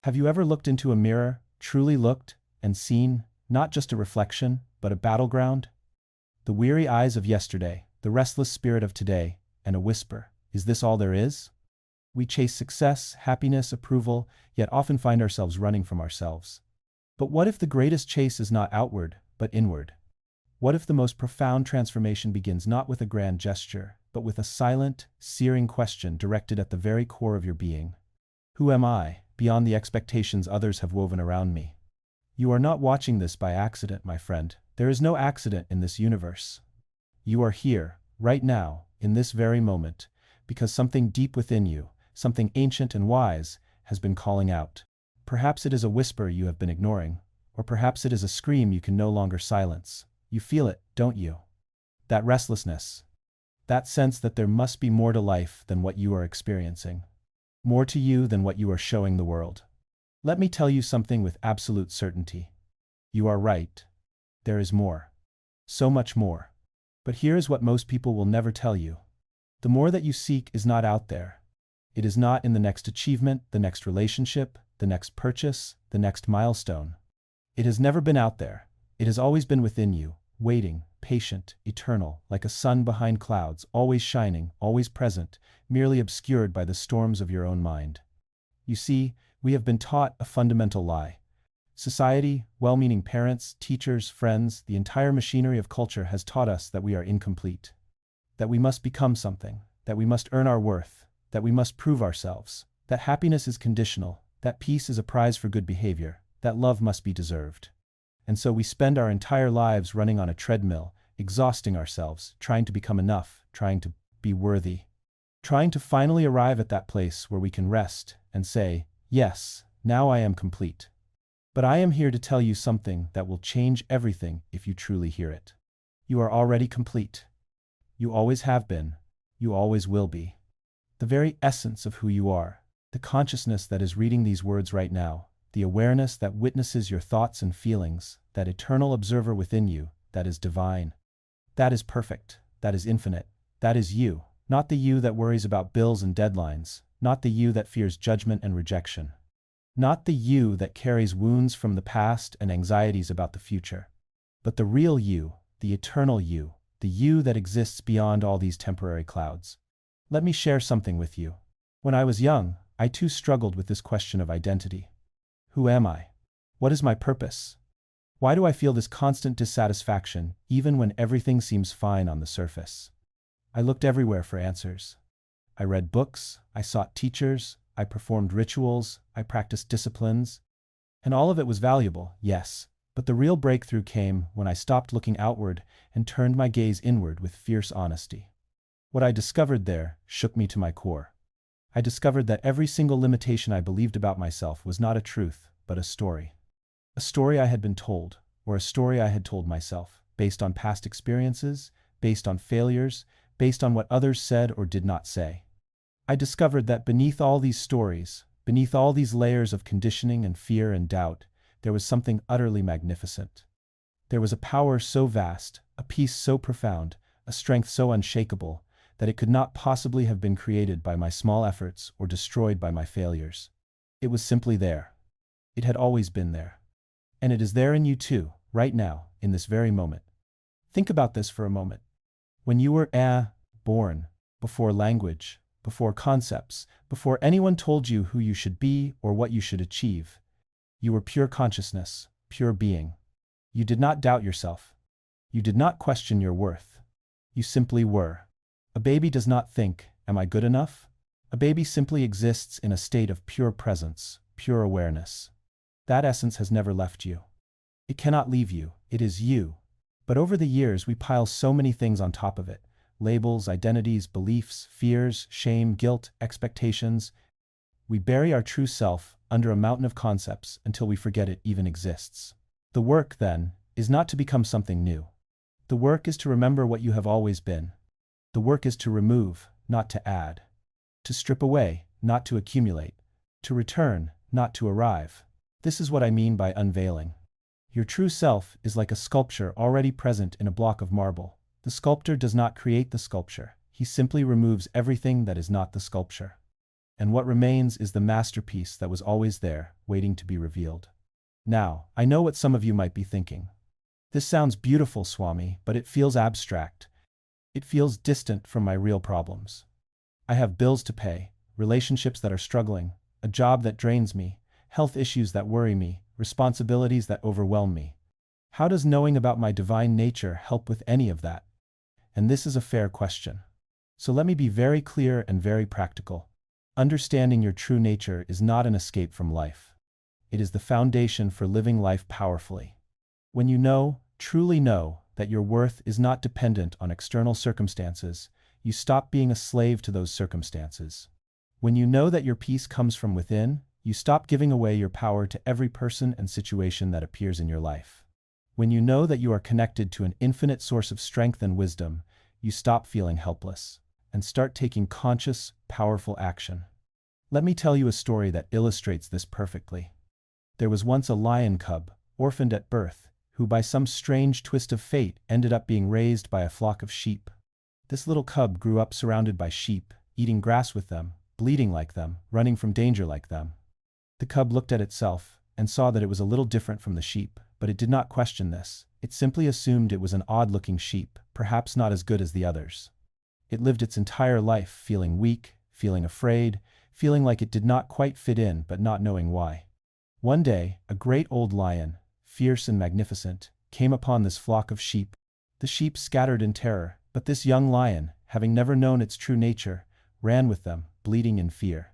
Have you ever looked into a mirror, truly looked, and seen, not just a reflection, but a battleground? The weary eyes of yesterday, the restless spirit of today, and a whisper, is this all there is? We chase success, happiness, approval, yet often find ourselves running from ourselves. But what if the greatest chase is not outward, but inward? What if the most profound transformation begins not with a grand gesture, but with a silent, searing question directed at the very core of your being? Who am I, beyond the expectations others have woven around me? You are not watching this by accident, my friend. There is no accident in this universe. You are here, right now, in this very moment, because something deep within you, something ancient and wise, has been calling out. Perhaps it is a whisper you have been ignoring, or perhaps it is a scream you can no longer silence. You feel it, don't you? That restlessness. That sense that there must be more to life than what you are experiencing. More to you than what you are showing the world. Let me tell you something with absolute certainty. You are right. There is more. So much more. But here is what most people will never tell you. The more that you seek is not out there. It is not in the next achievement, the next relationship, the next purchase, the next milestone. It has never been out there. It has always been within you, waiting, patient, eternal, like a sun behind clouds, always shining, always present, merely obscured by the storms of your own mind. You see, we have been taught a fundamental lie. Society, well-meaning parents, teachers, friends, the entire machinery of culture has taught us that we are incomplete. That we must become something, that we must earn our worth, that we must prove ourselves, that happiness is conditional, that peace is a prize for good behavior, that love must be deserved. And so we spend our entire lives running on a treadmill, exhausting ourselves, trying to become enough, trying to be worthy. Trying to finally arrive at that place where we can rest and say, yes, now I am complete. But I am here to tell you something that will change everything if you truly hear it. You are already complete. You always have been. You always will be. The very essence of who you are, the consciousness that is reading these words right now, the awareness that witnesses your thoughts and feelings, that eternal observer within you, that is divine. That is perfect. That is infinite. That is you, not the you that worries about bills and deadlines, not the you that fears judgment and rejection. Not the you that carries wounds from the past and anxieties about the future, but the real you, the eternal you, the you that exists beyond all these temporary clouds. Let me share something with you. When I was young, I too struggled with this question of identity. Who am I? What is my purpose? Why do I feel this constant dissatisfaction, even when everything seems fine on the surface? I looked everywhere for answers. I read books, I sought teachers, I performed rituals, I practiced disciplines. And all of it was valuable, yes, but the real breakthrough came when I stopped looking outward and turned my gaze inward with fierce honesty. What I discovered there shook me to my core. I discovered that every single limitation I believed about myself was not a truth, but a story. A story I had been told, or a story I had told myself, based on past experiences, based on failures, based on what others said or did not say. I discovered that beneath all these stories, beneath all these layers of conditioning and fear and doubt, there was something utterly magnificent. There was a power so vast, a peace so profound, a strength so unshakable, that it could not possibly have been created by my small efforts or destroyed by my failures. It was simply there. It had always been there. And it is there in you too, right now, in this very moment. Think about this for a moment. When you were born, before language, before concepts, before anyone told you who you should be or what you should achieve, you were pure consciousness, pure being. You did not doubt yourself. You did not question your worth. You simply were. A baby does not think, am I good enough? A baby simply exists in a state of pure presence, pure awareness. That essence has never left you. It cannot leave you. It is you. But over the years we pile so many things on top of it. Labels, identities, beliefs, fears, shame, guilt, expectations. We bury our true self under a mountain of concepts until we forget it even exists. The work, then, is not to become something new. The work is to remember what you have always been. The work is to remove, not to add. To strip away, not to accumulate. To return, not to arrive. This is what I mean by unveiling. Your true self is like a sculpture already present in a block of marble. The sculptor does not create the sculpture. He simply removes everything that is not the sculpture. and what remains is the masterpiece that was always there, waiting to be revealed. Now, I know what some of you might be thinking. This sounds beautiful, Swami, but it feels abstract. It feels distant from my real problems. I have bills to pay, relationships that are struggling, a job that drains me, health issues that worry me, responsibilities that overwhelm me. How does knowing about my divine nature help with any of that? And this is a fair question. So let me be very clear and very practical. Understanding your true nature is not an escape from life. It is the foundation for living life powerfully. When you know, truly know, that your worth is not dependent on external circumstances, you stop being a slave to those circumstances. When you know that your peace comes from within, you stop giving away your power to every person and situation that appears in your life. When you know that you are connected to an infinite source of strength and wisdom, you stop feeling helpless and start taking conscious, powerful action. Let me tell you a story that illustrates this perfectly. There was once a lion cub, orphaned at birth, who by some strange twist of fate ended up being raised by a flock of sheep. This little cub grew up surrounded by sheep, eating grass with them, bleeding like them, running from danger like them. The cub looked at itself and saw that it was a little different from the sheep, but it did not question this. It simply assumed it was an odd-looking sheep, perhaps not as good as the others. It lived its entire life feeling weak, feeling afraid, feeling like it did not quite fit in but not knowing why. One day, a great old lion, fierce and magnificent, came upon this flock of sheep. The sheep scattered in terror, but this young lion, having never known its true nature, ran with them, bleeding in fear.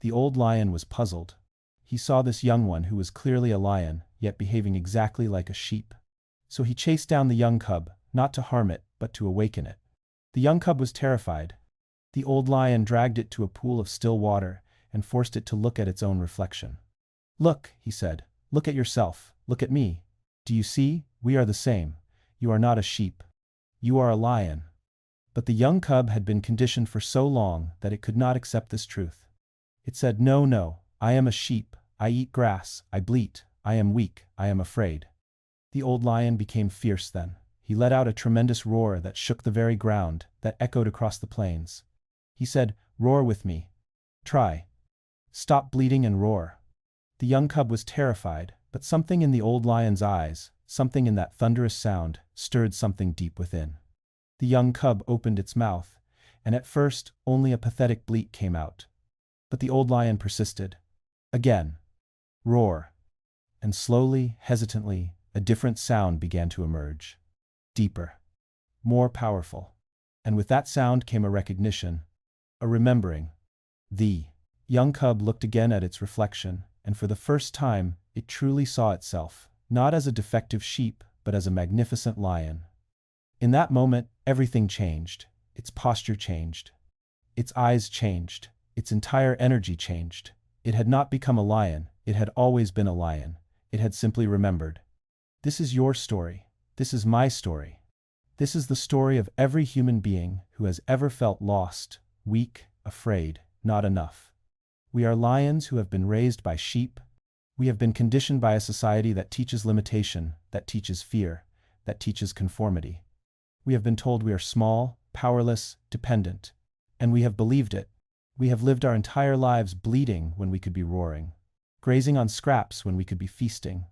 The old lion was puzzled. He saw this young one who was clearly a lion, yet behaving exactly like a sheep. So he chased down the young cub, not to harm it, but to awaken it. The young cub was terrified. The old lion dragged it to a pool of still water and forced it to look at its own reflection. "Look," he said, "look at yourself, look at me. Do you see, we are the same. You are not a sheep. You are a lion." But the young cub had been conditioned for so long that it could not accept this truth. It said, "No, no, I am a sheep, I eat grass, I bleat, I am weak, I am afraid." The old lion became fierce then. He let out a tremendous roar that shook the very ground, that echoed across the plains. He said, "Roar with me. Try. Stop bleating and roar." The young cub was terrified, but something in the old lion's eyes, something in that thunderous sound, stirred something deep within. The young cub opened its mouth, and at first only a pathetic bleat came out. But the old lion persisted. Again. Roar. And slowly, hesitantly, a different sound began to emerge. Deeper. More powerful. And with that sound came a recognition, a remembering. The young cub looked again at its reflection, and for the first time, it truly saw itself, not as a defective sheep, but as a magnificent lion. In that moment, everything changed. Its posture changed. Its eyes changed. Its entire energy changed. It had not become a lion, it had always been a lion. It had simply remembered. This is your story. This is my story. This is the story of every human being who has ever felt lost, weak, afraid, not enough. We are lions who have been raised by sheep. We have been conditioned by a society that teaches limitation, that teaches fear, that teaches conformity. We have been told we are small, powerless, dependent. And we have believed it. We have lived our entire lives bleeding when we could be roaring, grazing on scraps when we could be feasting,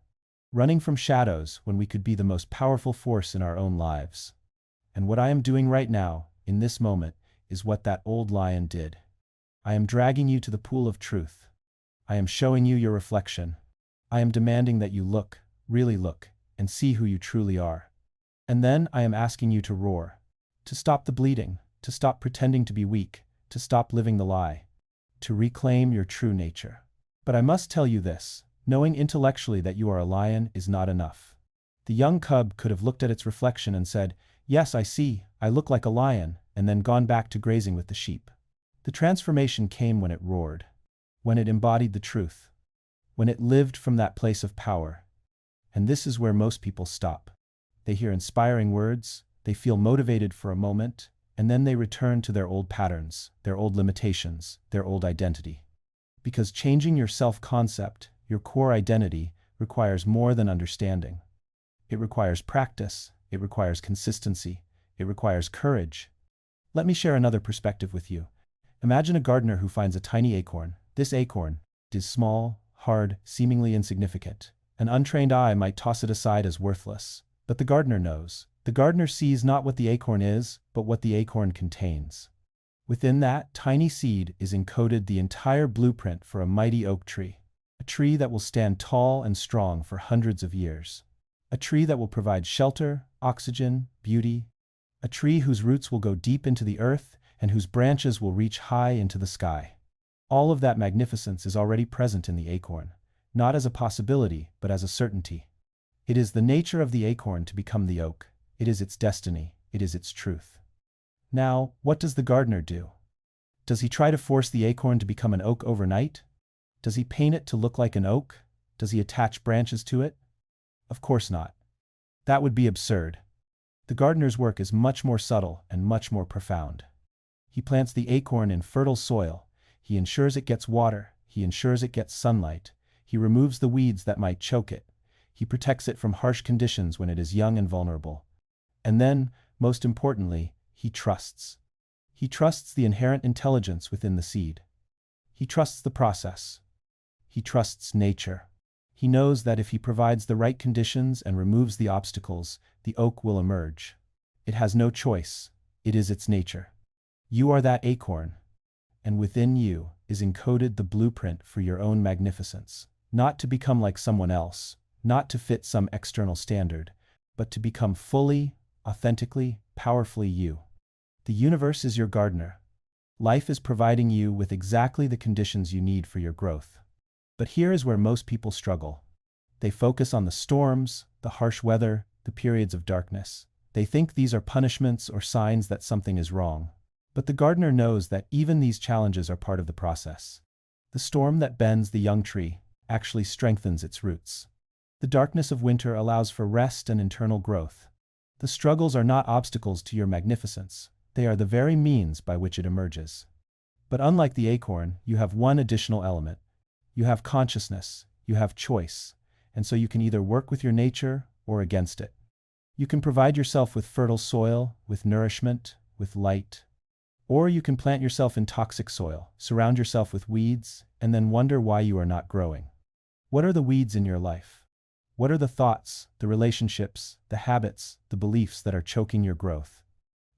running from shadows when we could be the most powerful force in our own lives. And what I am doing right now, in this moment, is what that old lion did. I am dragging you to the pool of truth. I am showing you your reflection. I am demanding that you look, really look, and see who you truly are. And then I am asking you to roar, to stop the bleeding, to stop pretending to be weak, to stop living the lie, to reclaim your true nature. But I must tell you this, knowing intellectually that you are a lion is not enough. The young cub could have looked at its reflection and said, "Yes, I see, I look like a lion," and then gone back to grazing with the sheep. The transformation came when it roared, when it embodied the truth, when it lived from that place of power. And this is where most people stop. They hear inspiring words, they feel motivated for a moment, and then they return to their old patterns, their old limitations, their old identity. Because changing your self-concept, your core identity, requires more than understanding. It requires practice, it requires consistency, it requires courage. Let me share another perspective with you. Imagine a gardener who finds a tiny acorn. This acorn is small, hard, seemingly insignificant. An untrained eye might toss it aside as worthless. But the gardener knows. The gardener sees not what the acorn is, but what the acorn contains. Within that tiny seed is encoded the entire blueprint for a mighty oak tree. A tree that will stand tall and strong for hundreds of years. A tree that will provide shelter, oxygen, beauty. A tree whose roots will go deep into the earth and whose branches will reach high into the sky. All of that magnificence is already present in the acorn, not as a possibility, but as a certainty. It is the nature of the acorn to become the oak. It is its destiny. It is its truth. Now, what does the gardener do? Does he try to force the acorn to become an oak overnight? Does he paint it to look like an oak? Does he attach branches to it? Of course not. That would be absurd. The gardener's work is much more subtle and much more profound. He plants the acorn in fertile soil. He ensures it gets water. He ensures it gets sunlight. He removes the weeds that might choke it. He protects it from harsh conditions when it is young and vulnerable. And then, most importantly, he trusts. He trusts the inherent intelligence within the seed. He trusts the process. He trusts nature. He knows that if he provides the right conditions and removes the obstacles, the oak will emerge. It has no choice. It is its nature. You are that acorn, and within you is encoded the blueprint for your own magnificence. Not to become like someone else, not to fit some external standard, but to become fully, authentically, powerfully you. The universe is your gardener. Life is providing you with exactly the conditions you need for your growth. But here is where most people struggle. They focus on the storms, the harsh weather, the periods of darkness. They think these are punishments or signs that something is wrong. But the gardener knows that even these challenges are part of the process. The storm that bends the young tree actually strengthens its roots. The darkness of winter allows for rest and internal growth. The struggles are not obstacles to your magnificence. They are the very means by which it emerges. But unlike the acorn, you have one additional element. You have consciousness, you have choice, and so you can either work with your nature or against it. You can provide yourself with fertile soil, with nourishment, with light. Or you can plant yourself in toxic soil, surround yourself with weeds, and then wonder why you are not growing. What are the weeds in your life? What are the thoughts, the relationships, the habits, the beliefs that are choking your growth?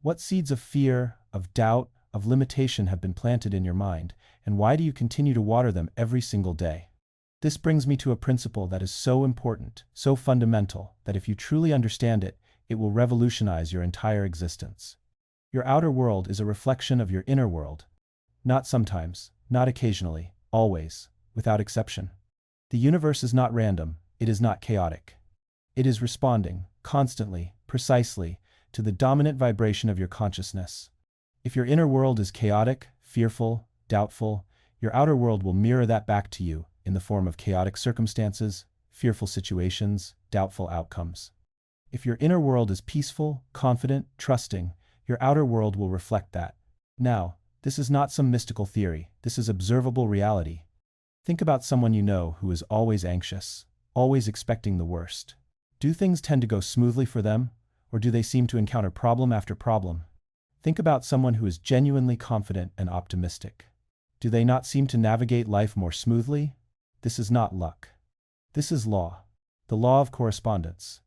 What seeds of fear, of doubt, of limitation have been planted in your mind, and why do you continue to water them every single day? This brings me to a principle that is so important, so fundamental, that if you truly understand it, it will revolutionize your entire existence. Your outer world is a reflection of your inner world. Not sometimes, not occasionally, always, without exception. The universe is not random, it is not chaotic. It is responding, constantly, precisely, to the dominant vibration of your consciousness. If your inner world is chaotic, fearful, doubtful, your outer world will mirror that back to you in the form of chaotic circumstances, fearful situations, doubtful outcomes. If your inner world is peaceful, confident, trusting, your outer world will reflect that. Now, this is not some mystical theory, this is observable reality. Think about someone you know who is always anxious, always expecting the worst. Do things tend to go smoothly for them, or do they seem to encounter problem after problem? Think about someone who is genuinely confident and optimistic. Do they not seem to navigate life more smoothly? This is not luck. This is law. The law of correspondence.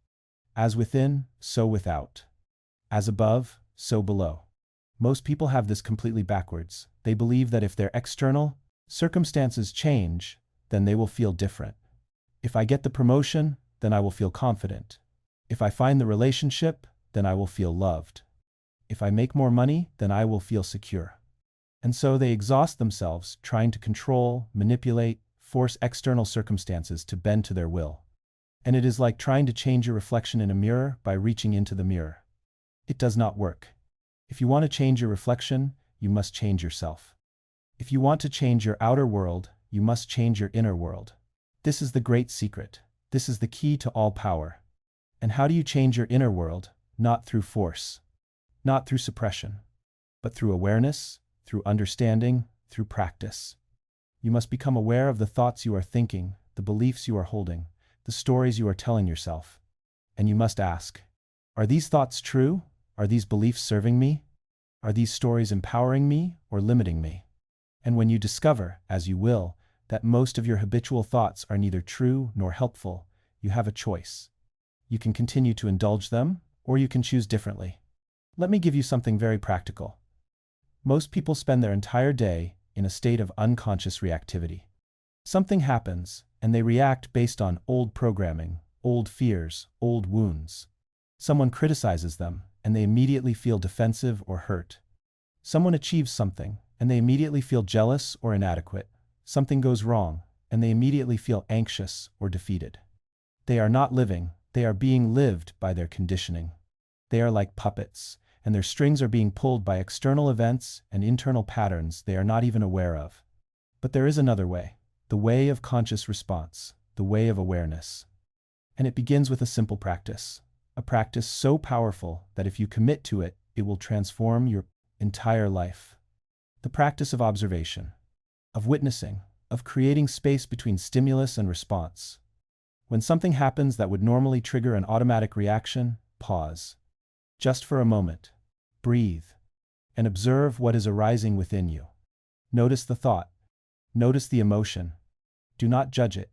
As within, so without. As above, so below. Most people have this completely backwards. They believe that if their external circumstances change, then they will feel different. If I get the promotion, then I will feel confident. If I find the relationship, then I will feel loved. If I make more money, then I will feel secure. And so they exhaust themselves trying to control, manipulate, force external circumstances to bend to their will. And it is like trying to change your reflection in a mirror by reaching into the mirror. It does not work. If you want to change your reflection, you must change yourself. If you want to change your outer world, you must change your inner world. This is the great secret. This is the key to all power. And how do you change your inner world? Not through force, not through suppression, but through awareness, through understanding, through practice. You must become aware of the thoughts you are thinking, the beliefs you are holding, the stories you are telling yourself. And you must ask, are these thoughts true? Are these beliefs serving me? Are these stories empowering me or limiting me? And when you discover, as you will, that most of your habitual thoughts are neither true nor helpful, you have a choice. You can continue to indulge them, or you can choose differently. Let me give you something very practical. Most people spend their entire day in a state of unconscious reactivity. Something happens, and they react based on old programming, old fears, old wounds. Someone criticizes them, and they immediately feel defensive or hurt. Someone achieves something, and they immediately feel jealous or inadequate. Something goes wrong, and they immediately feel anxious or defeated. They are not living, they are being lived by their conditioning. They are like puppets, and their strings are being pulled by external events and internal patterns they are not even aware of. But there is another way, the way of conscious response, the way of awareness. And it begins with a simple practice, a practice so powerful that if you commit to it, it will transform your entire life. The practice of observation, of witnessing, of creating space between stimulus and response. When something happens that would normally trigger an automatic reaction, pause. Just for a moment. Breathe. And observe what is arising within you. Notice the thought. Notice the emotion. Do not judge it.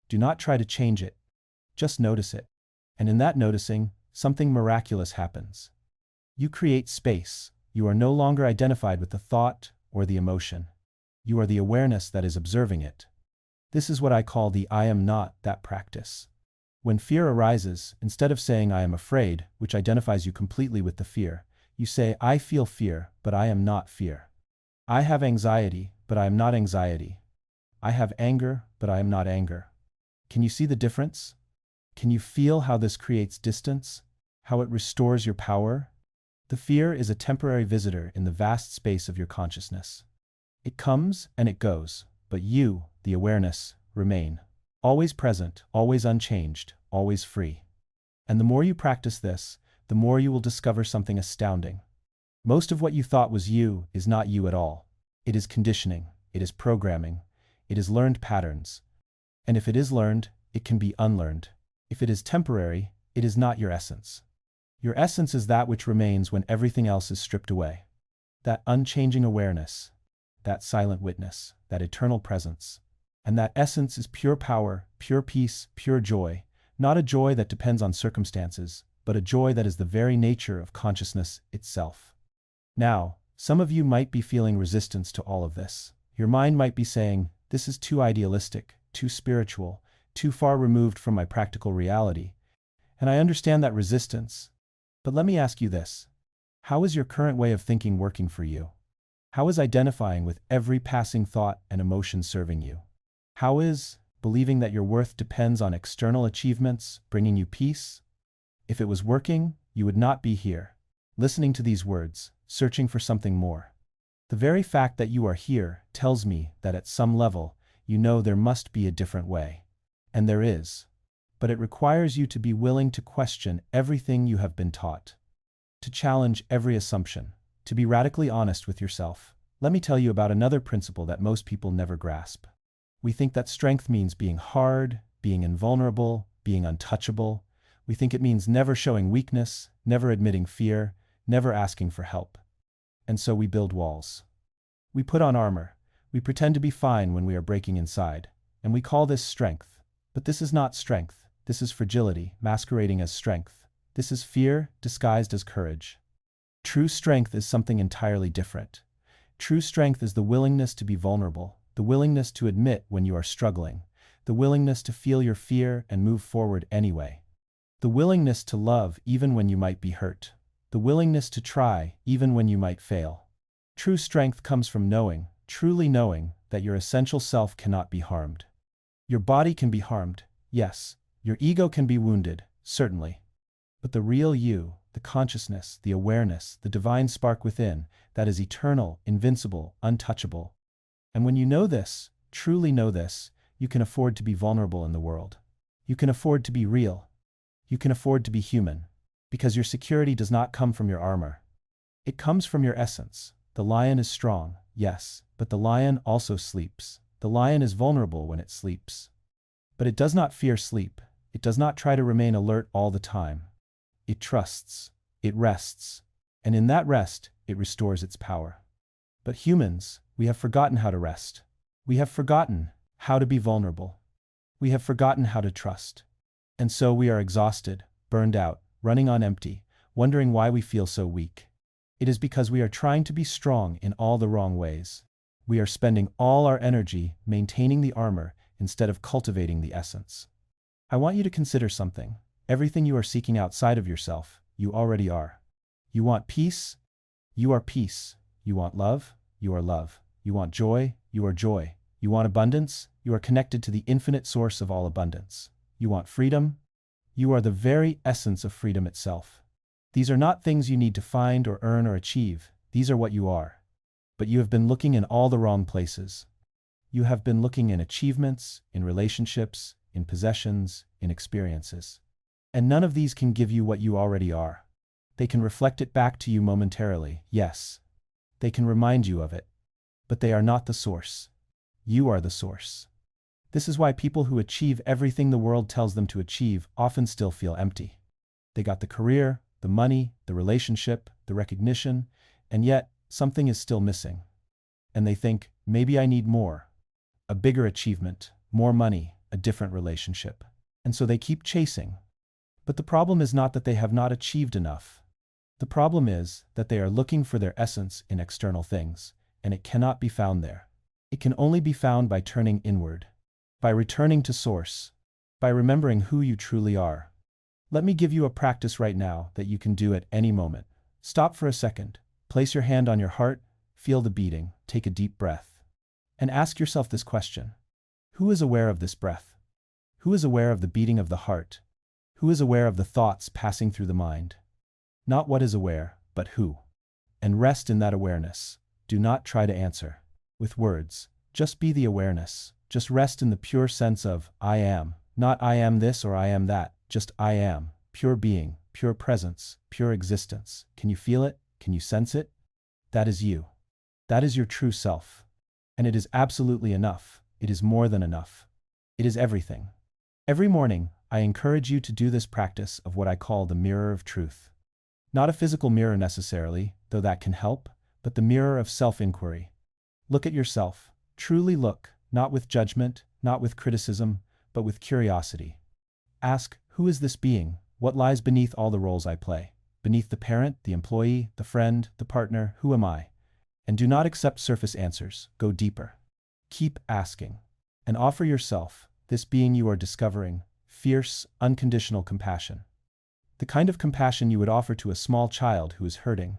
Do not try to change it. Just notice it. And in that noticing, something miraculous happens. You create space. You are no longer identified with the thought or the emotion. You are the awareness that is observing it. This is what I call the I am not that practice. When fear arises, instead of saying I am afraid, which identifies you completely with the fear, you say I feel fear, but I am not fear. I have anxiety, but I am not anxiety. I have anger, but I am not anger. Can you see the difference? Can you feel how this creates distance? How it restores your power? The fear is a temporary visitor in the vast space of your consciousness. It comes and it goes, but you, the awareness, remain. Always present, always unchanged, always free. And the more you practice this, the more you will discover something astounding. Most of what you thought was you is not you at all. It is conditioning, it is programming, it is learned patterns. And if it is learned, it can be unlearned. If it is temporary, it is not your essence. Your essence is that which remains when everything else is stripped away. That unchanging awareness, that silent witness, that eternal presence. And that essence is pure power, pure peace, pure joy, not a joy that depends on circumstances, but a joy that is the very nature of consciousness itself. Now, some of you might be feeling resistance to all of this. Your mind might be saying, this is too idealistic, too spiritual, too far removed from my practical reality. And I understand that resistance. But let me ask you this. How is your current way of thinking working for you? How is identifying with every passing thought and emotion serving you? How is believing that your worth depends on external achievements bringing you peace? If it was working, you would not be here, listening to these words, searching for something more. The very fact that you are here tells me that at some level, you know there must be a different way. And there is. But it requires you to be willing to question everything you have been taught, to challenge every assumption, to be radically honest with yourself. Let me tell you about another principle that most people never grasp. We think that strength means being hard, being invulnerable, being untouchable. We think it means never showing weakness, never admitting fear, never asking for help. And so we build walls. We put on armor. We pretend to be fine when we are breaking inside. And we call this strength. But this is not strength. This is fragility, masquerading as strength. This is fear, disguised as courage. True strength is something entirely different. True strength is the willingness to be vulnerable, the willingness to admit when you are struggling, the willingness to feel your fear and move forward anyway. The willingness to love even when you might be hurt. The willingness to try even when you might fail. True strength comes from knowing, truly knowing, that your essential self cannot be harmed. Your body can be harmed, yes. Your ego can be wounded, certainly. But the real you, the consciousness, the awareness, the divine spark within, that is eternal, invincible, untouchable. And when you know this, truly know this, you can afford to be vulnerable in the world. You can afford to be real. You can afford to be human. Because your security does not come from your armor. It comes from your essence. The lion is strong, yes, but the lion also sleeps. The lion is vulnerable when it sleeps. But it does not fear sleep. It does not try to remain alert all the time. It trusts. It rests. And in that rest, it restores its power. But humans, We have forgotten how to rest. We have forgotten how to be vulnerable. We have forgotten how to trust. And so we are exhausted, burned out, running on empty, wondering why we feel so weak. It is because we are trying to be strong in all the wrong ways. We are spending all our energy maintaining the armor instead of cultivating the essence. I want you to consider something. Everything you are seeking outside of yourself, you already are. You want peace? You are peace. You want love? You are love. You want joy? You are joy. You want abundance? You are connected to the infinite source of all abundance. You want freedom? You are the very essence of freedom itself. These are not things you need to find or earn or achieve. These are what you are. But you have been looking in all the wrong places. You have been looking in achievements, in relationships, in possessions, in experiences. And none of these can give you what you already are. They can reflect it back to you momentarily, yes. They can remind you of it. But they are not the source. You are the source. This is why people who achieve everything the world tells them to achieve often still feel empty. They got the career, the money, the relationship, the recognition, and yet something is still missing. And they think, maybe I need more. A bigger achievement, more money, a different relationship. And so they keep chasing. But the problem is not that they have not achieved enough. The problem is that they are looking for their essence in external things, and it cannot be found there. It can only be found by turning inward, by returning to source, by remembering who you truly are. Let me give you a practice right now that you can do at any moment. Stop for a second, place your hand on your heart, feel the beating, take a deep breath, and ask yourself this question. Who is aware of this breath? Who is aware of the beating of the heart? Who is aware of the thoughts passing through the mind? Not what is aware, but who. And rest in that awareness. Do not try to answer with words. Just be the awareness. Just rest in the pure sense of I am, not I am this or I am that, just I am, pure being, pure presence, pure existence. Can you feel it? Can you sense it? That is you. That is your true self. And it is absolutely enough. It is more than enough. It is everything. Every morning, I encourage you to do this practice of what I call the mirror of truth. Not a physical mirror necessarily, though that can help, but the mirror of self-inquiry. Look at yourself. Truly look, not with judgment, not with criticism, but with curiosity. Ask, who is this being? What lies beneath all the roles I play? Beneath the parent, the employee, the friend, the partner, who am I? And do not accept surface answers. Go deeper. Keep asking. And offer yourself, this being you are discovering, fierce, unconditional compassion. The kind of compassion you would offer to a small child who is hurting.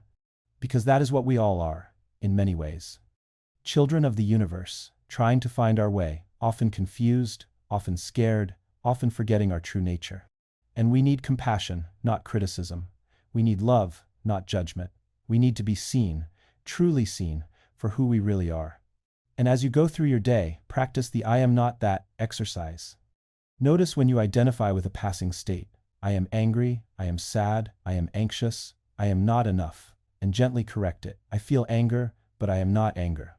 Because that is what we all are, in many ways. Children of the universe, trying to find our way, often confused, often scared, often forgetting our true nature. And we need compassion, not criticism. We need love, not judgment. We need to be seen, truly seen, for who we really are. And as you go through your day, practice the I am not that exercise. Notice when you identify with a passing state. I am angry, I am sad, I am anxious, I am not enough, and gently correct it. I feel anger, but I am not anger.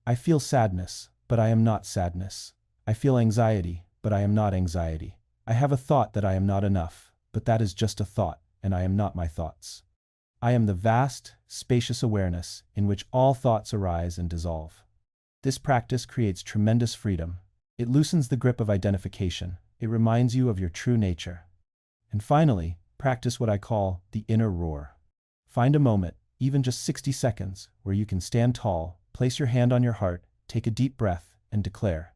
I feel sadness, but I am not sadness. I feel anxiety, but I am not anxiety. I have a thought that I am not enough, but that is just a thought, and I am not my thoughts. I am the vast, spacious awareness in which all thoughts arise and dissolve. This practice creates tremendous freedom. It loosens the grip of identification. It reminds you of your true nature. And finally, practice what I call the inner roar. Find a moment, even just 60 seconds, where you can stand tall, place your hand on your heart, take a deep breath, and declare,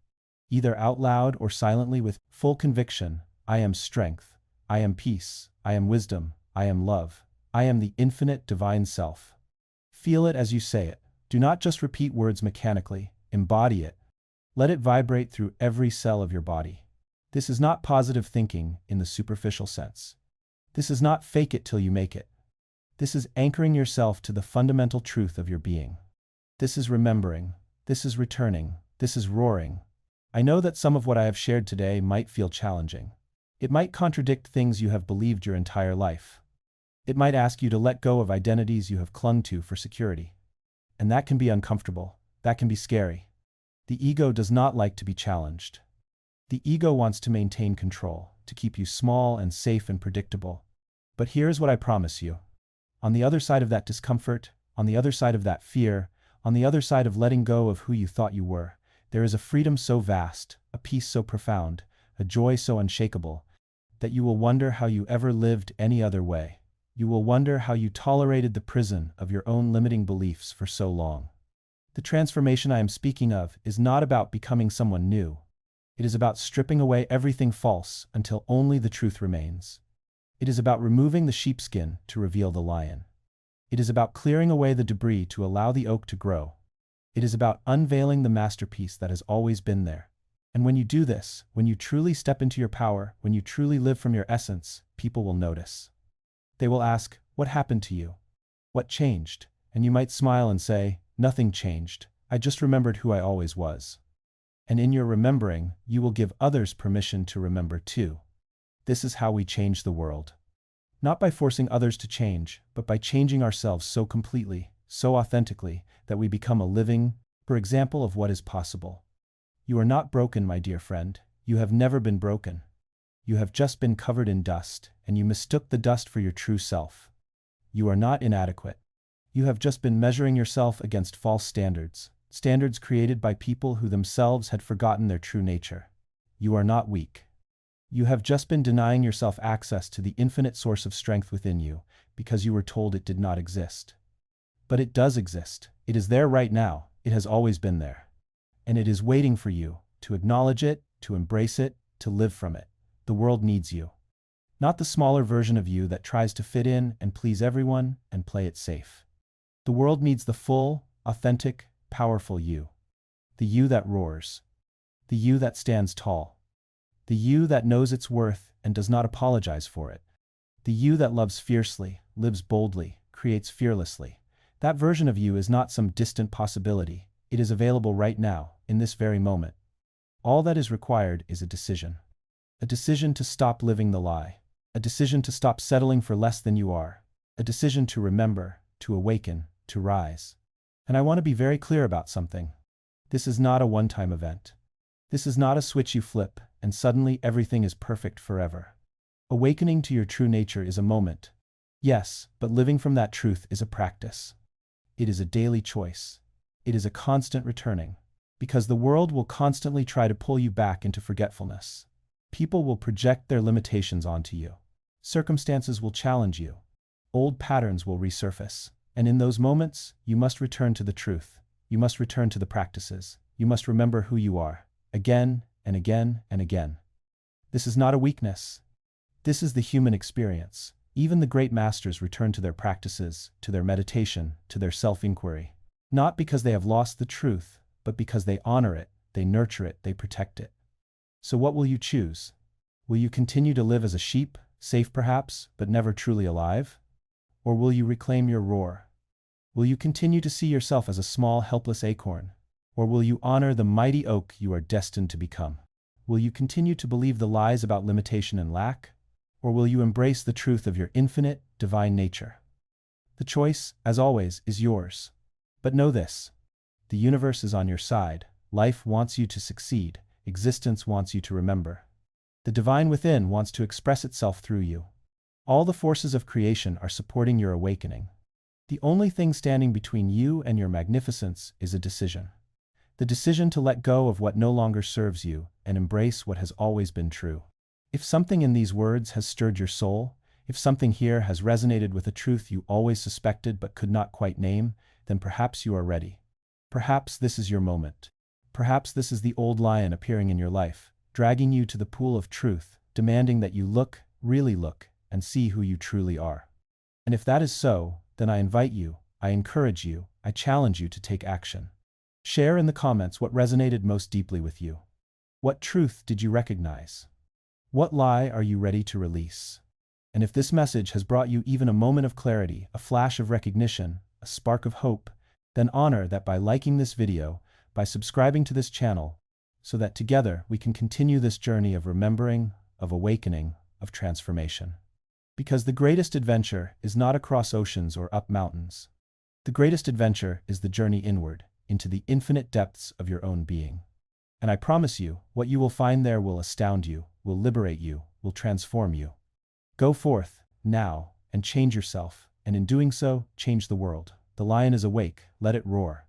either out loud or silently with full conviction, I am strength, I am peace, I am wisdom, I am love, I am the infinite divine self. Feel it as you say it. Do not just repeat words mechanically, embody it. Let it vibrate through every cell of your body. This is not positive thinking in the superficial sense. This is not fake it till you make it. This is anchoring yourself to the fundamental truth of your being. This is remembering. This is returning. This is roaring. I know that some of what I have shared today might feel challenging. It might contradict things you have believed your entire life. It might ask you to let go of identities you have clung to for security. And that can be uncomfortable. That can be scary. The ego does not like to be challenged. The ego wants to maintain control, to keep you small and safe and predictable. But here's what I promise you. On the other side of that discomfort, on the other side of that fear, On the other side of letting go of who you thought you were, there is a freedom so vast, a peace so profound, a joy so unshakable, that you will wonder how you ever lived any other way. You will wonder how you tolerated the prison of your own limiting beliefs for so long. The transformation I am speaking of is not about becoming someone new. It is about stripping away everything false until only the truth remains. It is about removing the sheepskin to reveal the lion. It is about clearing away the debris to allow the oak to grow. It is about unveiling the masterpiece that has always been there. And when you do this, when you truly step into your power, when you truly live from your essence, people will notice. They will ask, "What happened to you? What changed?" And you might smile and say, "Nothing changed. I just remembered who I always was." And in your remembering, you will give others permission to remember too. This is how we change the world. Not by forcing others to change, but by changing ourselves so completely, so authentically, that we become a living example of what is possible. You are not broken, my dear friend. You have never been broken. You have just been covered in dust, and you mistook the dust for your true self. You are not inadequate. You have just been measuring yourself against false standards, standards created by people who themselves had forgotten their true nature. You are not weak. You have just been denying yourself access to the infinite source of strength within you because you were told it did not exist. But it does exist. It is there right now. It has always been there. And it is waiting for you to acknowledge it, to embrace it, to live from it. The world needs you. Not the smaller version of you that tries to fit in and please everyone and play it safe. The world needs the full, authentic, powerful you. The you that roars. The you that stands tall. The you that knows its worth and does not apologize for it. The you that loves fiercely, lives boldly, creates fearlessly. That version of you is not some distant possibility. It is available right now, in this very moment. All that is required is a decision. A decision to stop living the lie. A decision to stop settling for less than you are. A decision to remember, to awaken, to rise. And I want to be very clear about something. This is not a one-time event. This is not a switch you flip, and suddenly everything is perfect forever. Awakening to your true nature is a moment. Yes, but living from that truth is a practice. It is a daily choice. It is a constant returning. Because the world will constantly try to pull you back into forgetfulness. People will project their limitations onto you. Circumstances will challenge you. Old patterns will resurface. And in those moments, you must return to the truth. You must return to the practices. You must remember who you are. Again and again and again. This is not a weakness. This is the human experience. Even the great masters return to their practices, to their meditation, to their self-inquiry. Not because they have lost the truth, but because they honor it, they nurture it, they protect it. So what will you choose? Will you continue to live as a sheep, safe perhaps, but never truly alive? Or will you reclaim your roar? Will you continue to see yourself as a small, helpless acorn? Or will you honor the mighty oak you are destined to become? Will you continue to believe the lies about limitation and lack? Or will you embrace the truth of your infinite, divine nature? The choice, as always, is yours. But know this. The universe is on your side. Life wants you to succeed. Existence wants you to remember. The divine within wants to express itself through you. All the forces of creation are supporting your awakening. The only thing standing between you and your magnificence is a decision. The decision to let go of what no longer serves you and embrace what has always been true. If something in these words has stirred your soul, if something here has resonated with a truth you always suspected but could not quite name, then perhaps you are ready. Perhaps this is your moment. Perhaps this is the old lion appearing in your life, dragging you to the pool of truth, demanding that you look, really look, and see who you truly are. And if that is so, then I invite you, I encourage you, I challenge you to take action. Share in the comments what resonated most deeply with you. What truth did you recognize? What lie are you ready to release? And if this message has brought you even a moment of clarity, a flash of recognition, a spark of hope, then honor that by liking this video, by subscribing to this channel, so that together we can continue this journey of remembering, of awakening, of transformation. Because the greatest adventure is not across oceans or up mountains. The greatest adventure is the journey inward, into the infinite depths of your own being. And I promise you, what you will find there will astound you, will liberate you, will transform you. Go forth, now, and change yourself, and in doing so, change the world. The lion is awake, let it roar.